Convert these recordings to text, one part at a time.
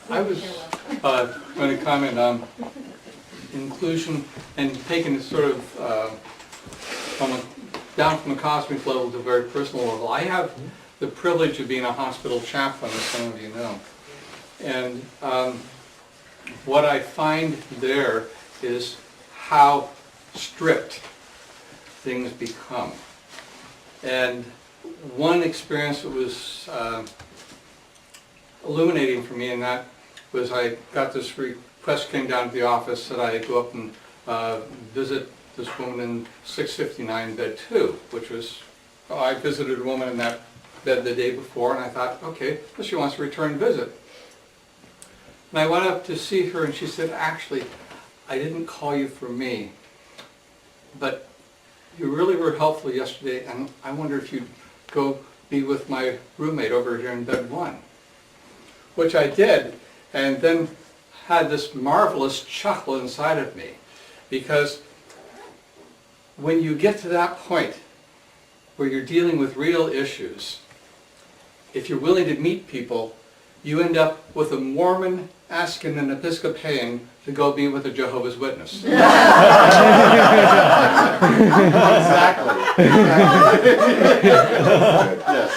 I was going to comment on inclusion and taking it sort of down from a cosmic level to a very personal level. I have the privilege of being a hospital chaplain, as some of you know. And what I find there is how strict things become. And one experience that was illuminating for me, and that was I got this request, came down to the office that I go up and visit this woman in 659 bed 2, which was, I visited a woman in that bed the day before, and I thought, okay, well, she wants to return visit. And I went up to see her, and she said, actually, I didn't call you for me, but you really were helpful yesterday, and I wonder if you'd go be with my roommate over here in bed 1. Which I did, and then had this marvelous chuckle inside of me, because when you get to that point where you're dealing with real issues, if you're willing to meet people, you end up with a Mormon asking an Episcopalian to go be with a Jehovah's Witness. Exactly. Yes.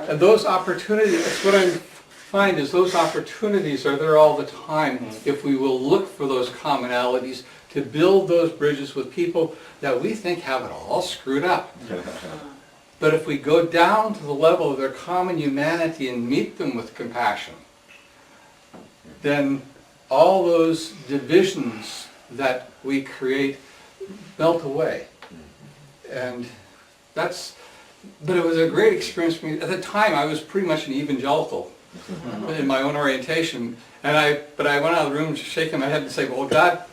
And those opportunities, that's what I find, is those opportunities are there all the time if we will look for those commonalities to build those bridges with people that we think have it all screwed up. But if we go down to the level of their common humanity and meet them with compassion, then all those divisions that we create melt away. And but it was a great experience for me. At the time, I was pretty much an evangelical in my own orientation, but I went out of the room shaking my head and saying, well, God,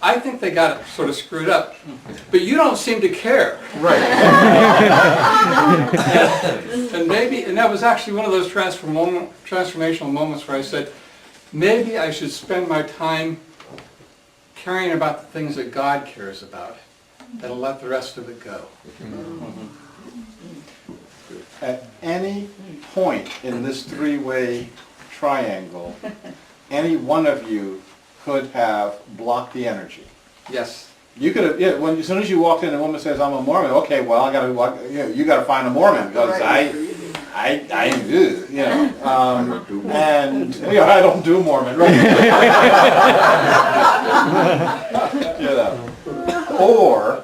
I think they got it sort of screwed up, but you don't seem to care. Right. and that was actually one of those transformational moments where I said, maybe I should spend my time caring about the things that God cares about and let the rest of it go. At any point in this three-way triangle, any one of you could have blocked the energy. Yes. You could have, as soon as you walked in, a woman says, "I'm a Mormon." Okay, well, I got to, you got to find a Mormon because and I don't do Mormon, right? Or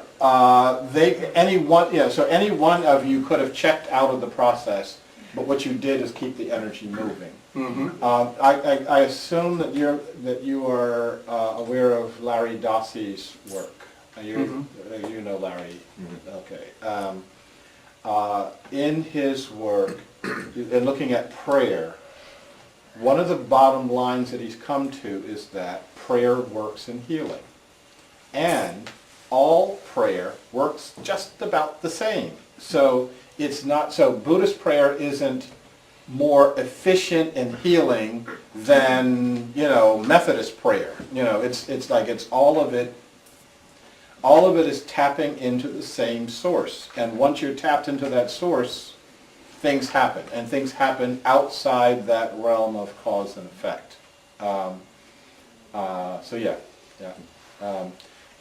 any one of you could have checked out of the process, but what you did is keep the energy moving. Mm-hmm. I assume that you are aware of Larry Dossey's work. You know Larry. Mm-hmm. Okay. In his work, in looking at prayer, one of the bottom lines that he's come to is that prayer works in healing. And all prayer works just about the same. So it's not, so Buddhist prayer isn't more efficient in healing than, Methodist prayer. It's like all of it is tapping into the same source. And once you're tapped into that source, things happen. And things happen outside that realm of cause and effect.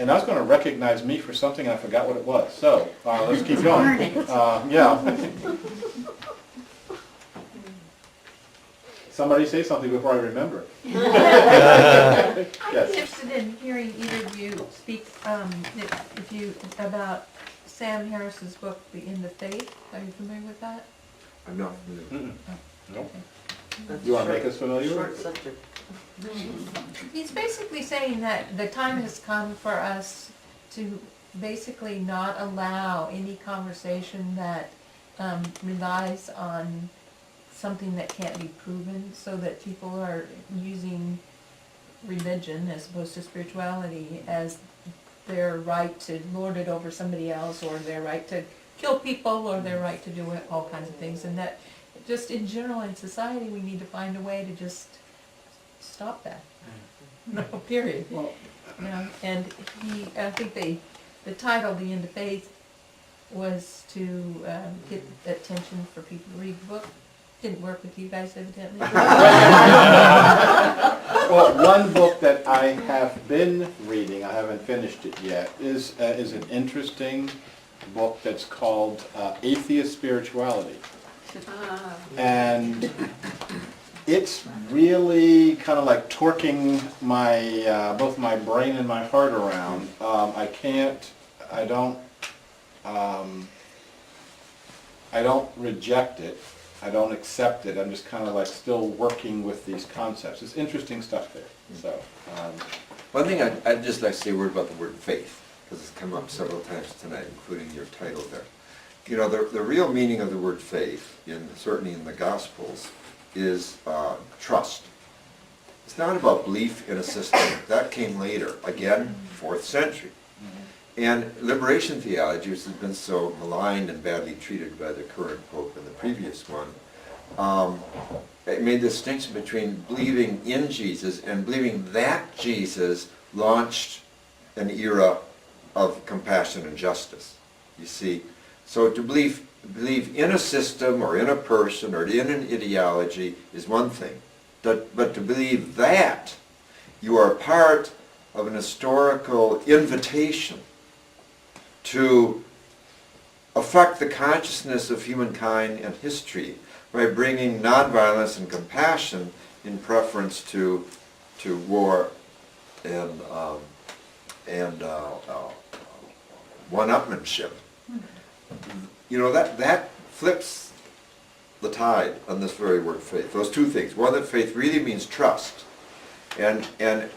And I was going to recognize me for something and I forgot what it was. So let's keep going. Somebody say something before I remember. I'm interested in hearing either of you speak about Sam Harris's book, The End of Faith. Are you familiar with that? I'm not familiar. Nope. You want to make us familiar? Short subject. He's basically saying that the time has come for us to basically not allow any conversation that relies on something that can't be proven, so that people are using religion as opposed to spirituality as their right to lord it over somebody else, or their right to kill people, or their right to do all kinds of things. And that just in general in society we need to find a way to just stop that. No, period. Well, and I think the title, The End of Faith, was to get attention for people to read the book. Didn't work with you guys evidently. Well, one book that I have been reading, I haven't finished it yet, is an interesting book that's called Atheist Spirituality. And it's really kind of like torquing my, both my brain and my heart around. I don't reject it. I don't accept it. I'm just kind of like still working with these concepts. It's interesting stuff there. So, One thing I'd just like to say a word about the word faith, because it's come up several times tonight, including your title there. You know, the real meaning of the word faith, certainly in the Gospels, is trust. It's not about belief in a system. That came later, again, 4th century. And liberation theology, which has been so maligned and badly treated by the current Pope and the previous one, it made the distinction between believing in Jesus and believing that Jesus launched an era of compassion and justice. You see, so to believe in a system or in a person or in an ideology is one thing, but to believe that you are part of an historical invitation to affect the consciousness of humankind and history by bringing nonviolence and compassion in preference to war and one-upmanship. You know, that flips the tide on this very word faith. Those two things. One, that faith really means trust. And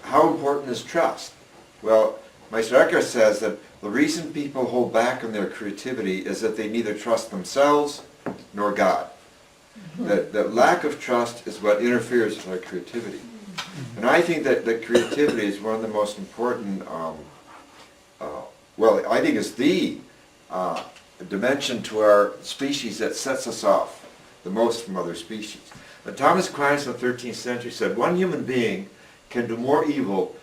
how important is trust? Well, Meister Eckhart says that the reason people hold back on their creativity is that they neither trust themselves nor God. That lack of trust is what interferes with our creativity. And I think that creativity is one of the most important, well, I think it's the dimension to our species that sets us off the most from other species. But Thomas Aquinas in the 13th century said, one human being can do more evil